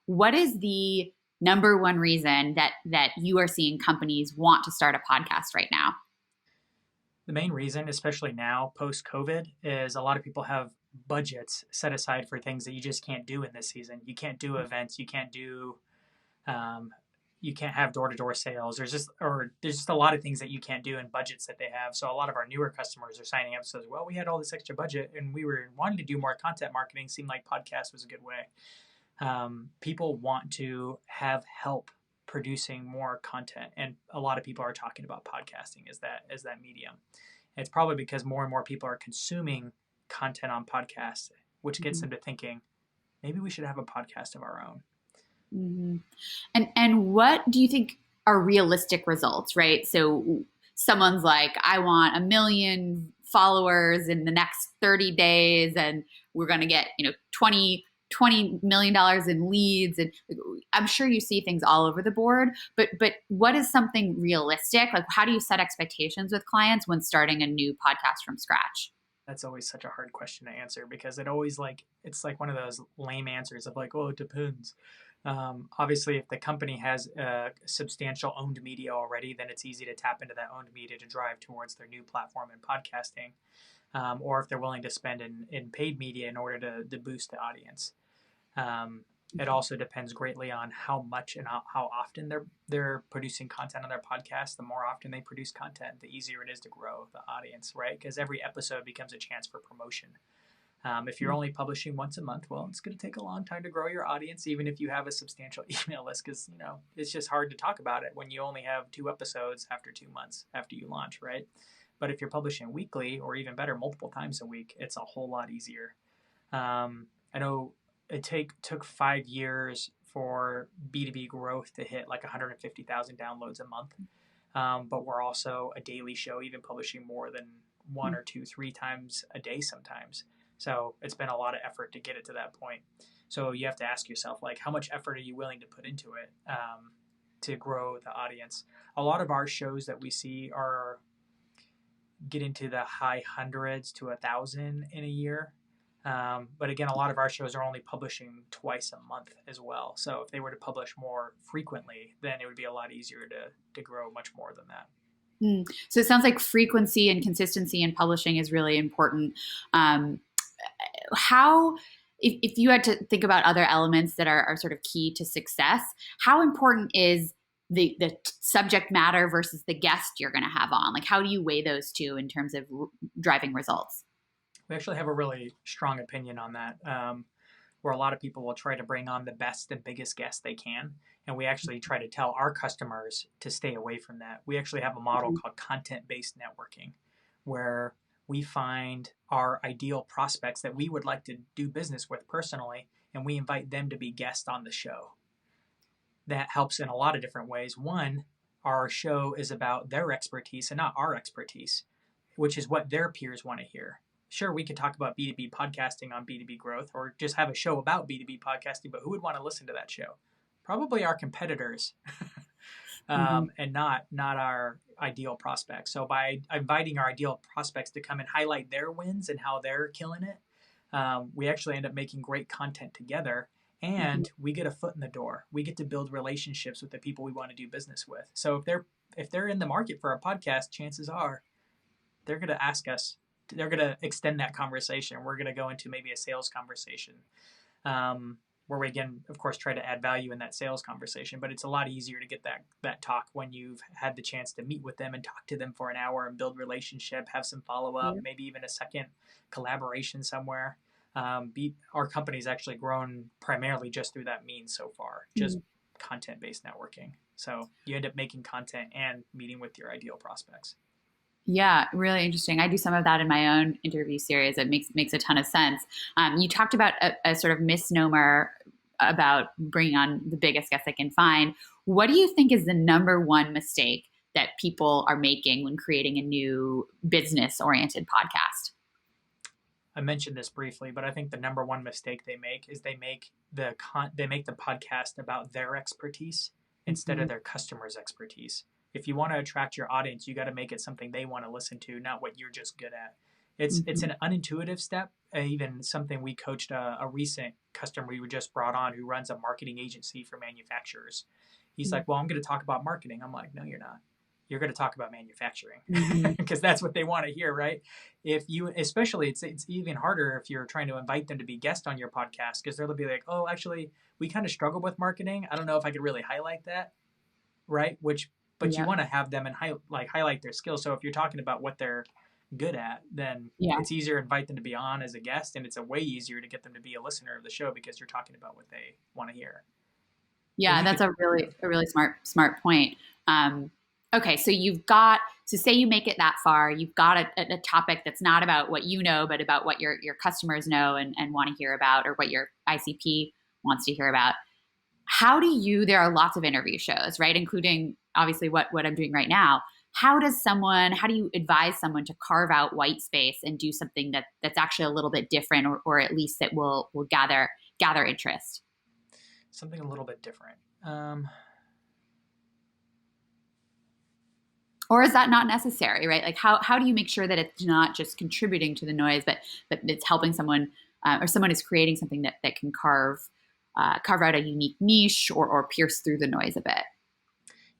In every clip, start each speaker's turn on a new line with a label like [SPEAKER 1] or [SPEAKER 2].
[SPEAKER 1] what is the number one reason that you are seeing companies want to start a podcast right now?
[SPEAKER 2] The main reason, especially now post-COVID, is a lot of people have budgets set aside for things that you just can't do in this season. You can't do events. Um, you can't have door-to-door sales. There's just a lot of things that you can't do in budgets that they have. So a lot of our newer customers are signing up. So, well, we had all this extra budget and we were wanting to do more content marketing. Seemed like podcast was a good way. People want to have help producing more content, and a lot of people are talking about podcasting as that medium. And it's probably because more and more people are consuming content on podcasts, which gets them to thinking, maybe we should have a podcast of our own.
[SPEAKER 1] Mm-hmm. And what do you think are realistic results, right? So someone's like, I want 1 million followers in the next 30 days, and we're going to get, $20 million in leads. And I'm sure you see things all over the board, but what is something realistic? Like, how do you set expectations with clients when starting a new podcast from scratch?
[SPEAKER 2] That's always such a hard question to answer because it's like one of those lame answers of like, oh, it depends. Obviously, if the company has substantial owned media already, then it's easy to tap into that owned media to drive towards their new platform in podcasting. Or if they're willing to spend in paid media in order to boost the audience. It also depends greatly on how much and how often they're producing content on their podcast. The more often they produce content, the easier it is to grow the audience, right? Because every episode becomes a chance for promotion. If you're only publishing once a month, well, it's going to take a long time to grow your audience, even if you have a substantial email list, because it's just hard to talk about it when you only have 2 episodes after 2 months after you launch, right? But if you're publishing weekly, or even better, multiple times a week, it's a whole lot easier. I know it took 5 years for B2B growth to hit like 150,000 downloads a month. But we're also a daily show, even publishing more than 1 or 2, 3 times a day sometimes. So it's been a lot of effort to get it to that point. So you have to ask yourself, like, how much effort are you willing to put into it to grow the audience? A lot of our shows that we see get into the high hundreds to 1,000 in a year. But again, a lot of our shows are only publishing twice a month as well. So if they were to publish more frequently, then it would be a lot easier to grow much more than that.
[SPEAKER 1] So it sounds like frequency and consistency in publishing is really important. If you had to think about other elements that are sort of key to success, how important is the subject matter versus the guest you're going to have on? Like, how do you weigh those two in terms of driving results?
[SPEAKER 2] We actually have a really strong opinion on that, where a lot of people will try to bring on the best and biggest guests they can. And we actually try to tell our customers to stay away from that. We actually have a model called content-based networking, where we find our ideal prospects that we would like to do business with personally, and we invite them to be guests on the show. That helps in a lot of different ways. One, our show is about their expertise and not our expertise, which is what their peers want to hear. Sure, we could talk about B2B podcasting on B2B growth, or just have a show about B2B podcasting, but who would want to listen to that show? Probably our competitors, and not our ideal prospects. So by inviting our ideal prospects to come and highlight their wins and how they're killing it, we actually end up making great content together. And we get a foot in the door. We get to build relationships with the people we want to do business with. So if they're in the market for a podcast, chances are they're going to ask us. They're going to extend that conversation. We're going to go into maybe a sales conversation, where we again, of course, try to add value in that sales conversation. But it's a lot easier to get that talk when you've had the chance to meet with them and talk to them for an hour and build relationship, have some follow up, maybe even a second collaboration somewhere. Our company's actually grown primarily just through that means so far, just content-based networking. So you end up making content and meeting with your ideal prospects.
[SPEAKER 1] Yeah, really interesting. I do some of that in my own interview series. It makes a ton of sense. You talked about a sort of misnomer about bringing on the biggest guests they can find. What do you think is the number one mistake that people are making when creating a new business-oriented podcast?
[SPEAKER 2] I mentioned this briefly, but I think the number one mistake they make is they make the podcast about their expertise instead of their customers' expertise. If you want to attract your audience, you got to make it something they want to listen to, not what you're just good at. It's an unintuitive step. Even something we coached a recent customer we just brought on who runs a marketing agency for manufacturers. He's like, well, I'm going to talk about marketing. I'm like, no, you're not. You're going to talk about manufacturing
[SPEAKER 1] Mm-hmm.
[SPEAKER 2] because that's what they want to hear, right? If you, especially, it's even harder if you're trying to invite them to be guest on your podcast because they'll be like, oh, actually, we kind of struggle with marketing. I don't know if I could really highlight that, right? But you
[SPEAKER 1] Yeah.
[SPEAKER 2] want to have them and highlight their skills. So if you're talking about what they're good at, then
[SPEAKER 1] Yeah.
[SPEAKER 2] it's easier to invite them to be on as a guest, and it's a way easier to get them to be a listener of the show because you're talking about what they want to hear. And
[SPEAKER 1] Yeah,
[SPEAKER 2] you
[SPEAKER 1] that's
[SPEAKER 2] could,
[SPEAKER 1] a really smart point. Okay, so say you make it that far, you've got a topic that's not about what you know, but about what your customers know and want to hear about, or what your ICP wants to hear about. How do you? There are lots of interview shows, right? Including obviously what I'm doing right now. How do you advise someone to carve out white space and do something that's actually a little bit different, or at least that will gather interest?
[SPEAKER 2] something a little bit different.
[SPEAKER 1] Or is that not necessary, right? Like how do you make sure that it's not just contributing to the noise, but it's helping someone, or someone is creating something that can carve out a unique niche, or pierce through the noise a bit?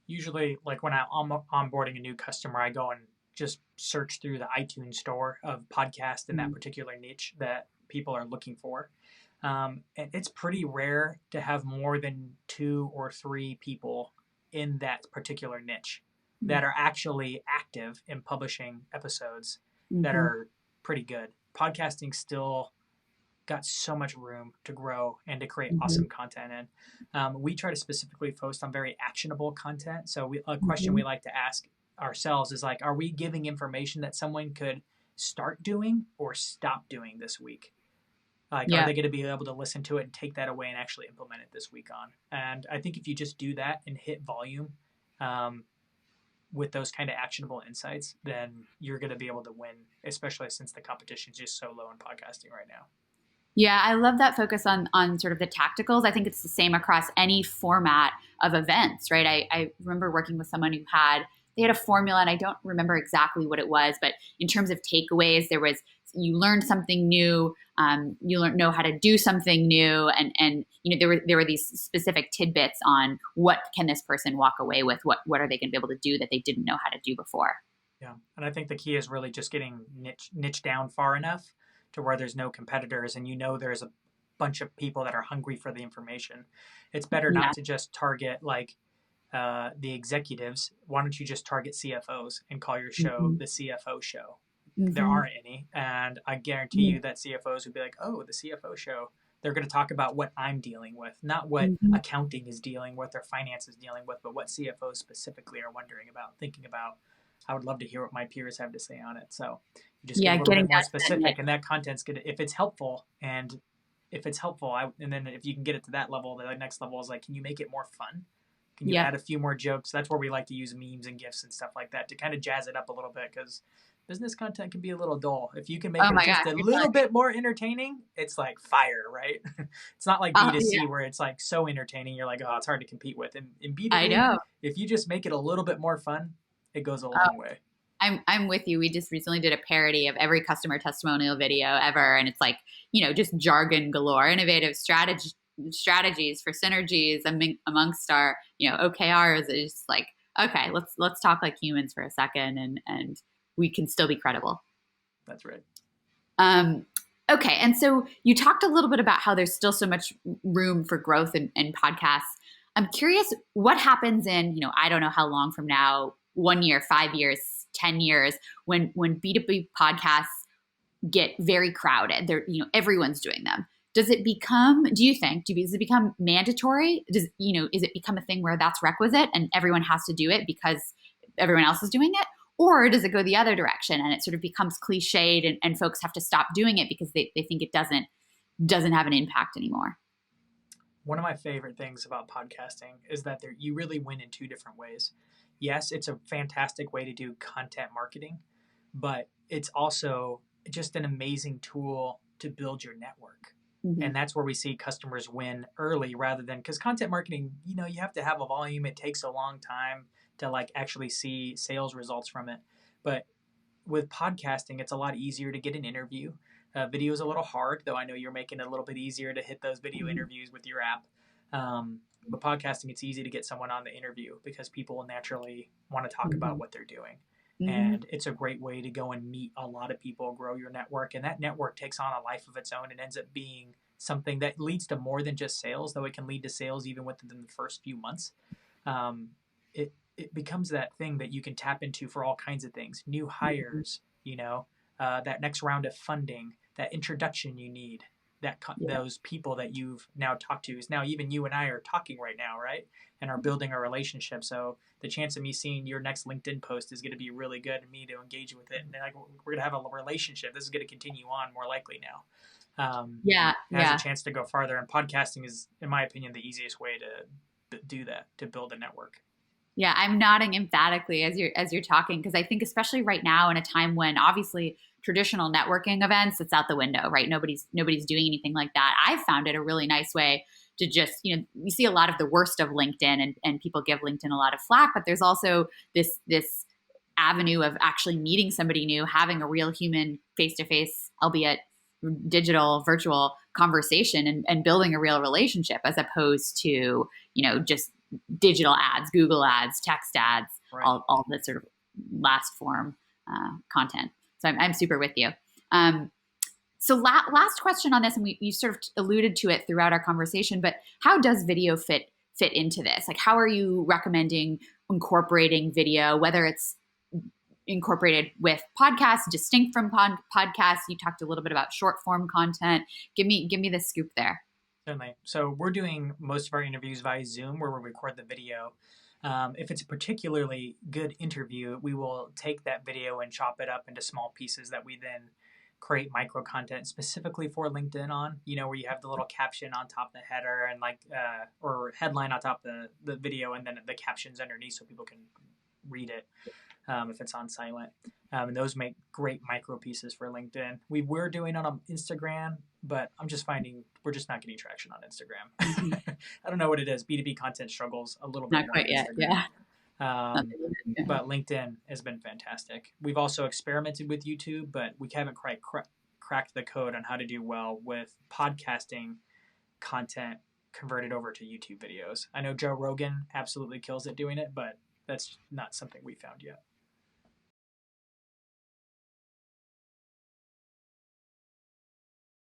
[SPEAKER 2] Usually, like when I'm onboarding a new customer, I go and just search through the iTunes store of podcast in that
[SPEAKER 1] Mm-hmm.
[SPEAKER 2] particular niche that people are looking for. And it's pretty rare to have more than 2 or 3 people in that particular niche that are actually active in publishing episodes that
[SPEAKER 1] Mm-hmm.
[SPEAKER 2] are pretty good. Podcasting still got so much room to grow and to create
[SPEAKER 1] Mm-hmm.
[SPEAKER 2] awesome content in. We try to specifically focus on very actionable content. So a question
[SPEAKER 1] Mm-hmm.
[SPEAKER 2] we like to ask ourselves is like, are we giving information that someone could start doing or stop doing this week? Like, are
[SPEAKER 1] Yeah.
[SPEAKER 2] they going to be able to listen to it and take that away and actually implement it this week on? And I think if you just do that and hit volume um, with those kind of actionable insights, then you're going to be able to win, especially since the competition is just so low in podcasting right now.
[SPEAKER 1] Yeah, I love that focus on sort of the tacticals. I think it's the same across any format of events, right? I remember working with someone who they had a formula, and I don't remember exactly what it was, but in terms of takeaways, you learned something new, know how to do something new, and there were these specific tidbits on what can this person walk away with, what are they going to be able to do that they didn't know how to do before.
[SPEAKER 2] Yeah, and I think the key is really just getting niche down far enough to where there's no competitors, and there's a bunch of people that are hungry for the information. It's better
[SPEAKER 1] Yeah.
[SPEAKER 2] not to just target like the executives. Why don't you just target CFOs and call your show
[SPEAKER 1] Mm-hmm.
[SPEAKER 2] the CFO show? There
[SPEAKER 1] Mm-hmm.
[SPEAKER 2] aren't any, and I guarantee you that CFOs would be like, "Oh, the CFO show." They're going to talk about what I'm dealing with, not what
[SPEAKER 1] Mm-hmm.
[SPEAKER 2] accounting is dealing with or finance is dealing with, but what CFOs specifically are wondering about, thinking about. I would love to hear what my peers have to say on it. So you just get
[SPEAKER 1] Yeah,
[SPEAKER 2] a little
[SPEAKER 1] getting
[SPEAKER 2] bit more
[SPEAKER 1] down to that
[SPEAKER 2] specific,
[SPEAKER 1] niche.
[SPEAKER 2] and that content's good if it's helpful. And if it's helpful, and then if you can get it to that level, the next level is like, can you make it more fun? Can you
[SPEAKER 1] Yep.
[SPEAKER 2] add a few more jokes? That's where we like to use memes and GIFs and stuff like that to kind of jazz it up a little bit because business content can be a little dull. If you can make
[SPEAKER 1] Oh
[SPEAKER 2] it
[SPEAKER 1] my
[SPEAKER 2] just
[SPEAKER 1] gosh,
[SPEAKER 2] a
[SPEAKER 1] you're
[SPEAKER 2] little
[SPEAKER 1] telling me.
[SPEAKER 2] bit more entertaining, it's like fire, right? It's not like B2C
[SPEAKER 1] Yeah,
[SPEAKER 2] where it's like so entertaining, you're like, oh, it's hard to compete with. In
[SPEAKER 1] I
[SPEAKER 2] B2B,
[SPEAKER 1] know.
[SPEAKER 2] if you just make it a little bit more fun, it goes a
[SPEAKER 1] Oh,
[SPEAKER 2] long way.
[SPEAKER 1] I'm with you. We just recently did a parody of every customer testimonial video ever, and it's like, just jargon galore, innovative strategies for synergies amongst our OKRs. It's just like, okay, let's talk like humans for a second, and we can still be credible.
[SPEAKER 2] That's right.
[SPEAKER 1] Um, okay, and so you talked a little bit about how there's still so much room for growth in podcasts. I'm curious what happens in, I don't know how long from now, 1 year, 5 years, 10 years, when B2B podcasts get very crowded. Everyone's doing them. Does it become, does it become mandatory? Is it become a thing where that's requisite and everyone has to do it because everyone else is doing it? Or does it go the other direction and it sort of becomes cliched and folks have to stop doing it because they think it doesn't have an impact anymore?
[SPEAKER 2] One of my favorite things about podcasting is that you really win in 2 different ways. Yes, it's a fantastic way to do content marketing, but it's also just an amazing tool to build your network.
[SPEAKER 1] Mm-hmm.
[SPEAKER 2] And that's where we see customers win early rather than, because content marketing, you have to have a volume. It takes a long time to like actually see sales results from it. But with podcasting, it's a lot easier to get an interview. Video is a little hard, though I know you're making it a little bit easier to hit those video
[SPEAKER 1] Mhm.
[SPEAKER 2] interviews with your app. But podcasting, it's easy to get someone on the interview because people will naturally want to talk about
[SPEAKER 1] Mhm.
[SPEAKER 2] what they're doing.
[SPEAKER 1] Mhm.
[SPEAKER 2] And it's a great way to go and meet a lot of people, grow your network. And that network takes on a life of its own and ends up being something that leads to more than just sales, though it can lead to sales even within the first few months. Um, it becomes that thing that you can tap into for all kinds of things, new
[SPEAKER 1] Mhm.
[SPEAKER 2] hires, that next round of funding, that introduction you need,
[SPEAKER 1] Yeah.
[SPEAKER 2] those people that you've now talked to. Is now even you and I are talking right now, right? And are building a relationship. So the chance of me seeing your next LinkedIn post is going to be really good, and me to engage with it. And like, we're going to have a relationship. This is going to continue on more likely now.
[SPEAKER 1] Yeah.
[SPEAKER 2] It has a
[SPEAKER 1] Yeah.
[SPEAKER 2] chance to go farther. And podcasting is, in my opinion, the easiest way to do that, to build a network.
[SPEAKER 1] Yeah, I'm nodding emphatically as you're talking because I think especially right now in a time when obviously traditional networking events, it's out the window, right? Nobody's doing anything like that. I've found it a really nice way to just, you see a lot of the worst of LinkedIn and people give LinkedIn a lot of flack, but there's also this avenue of actually meeting somebody new, having a real human face to face, albeit digital, virtual conversation and building a real relationship as opposed to, just digital ads, Google ads, text ads,
[SPEAKER 2] Right.
[SPEAKER 1] all the sort of last form content. So I'm super with you. So last question on this, and you sort of alluded to it throughout our conversation, but how does video fit into this? Like, how are you recommending incorporating video, whether it's incorporated with podcasts, distinct from podcasts? You talked a little bit about short form content. Give me the scoop there.
[SPEAKER 2] Certainly. So we're doing most of our interviews via Zoom, where we record the video. If it's a particularly good interview, we will take that video and chop it up into small pieces that we then create micro content specifically for LinkedIn on. Where you have the little caption on top of the header and or headline on top of the video, and then the captions underneath so people can read it. If it's on silent. And those make great micro pieces for LinkedIn. We were doing it on Instagram, but I'm just finding we're just not getting traction on
[SPEAKER 1] Mm-hmm.
[SPEAKER 2] Instagram. I don't know what it is. B2B content struggles a little bit
[SPEAKER 1] Not
[SPEAKER 2] more on
[SPEAKER 1] quite yet.
[SPEAKER 2] Instagram.
[SPEAKER 1] Yeah. Yeah.
[SPEAKER 2] But LinkedIn has been fantastic. We've also experimented with YouTube, but we haven't quite cracked the code on how to do well with podcasting content converted over to YouTube videos. I know Joe Rogan absolutely kills it doing it, but that's not something we found yet.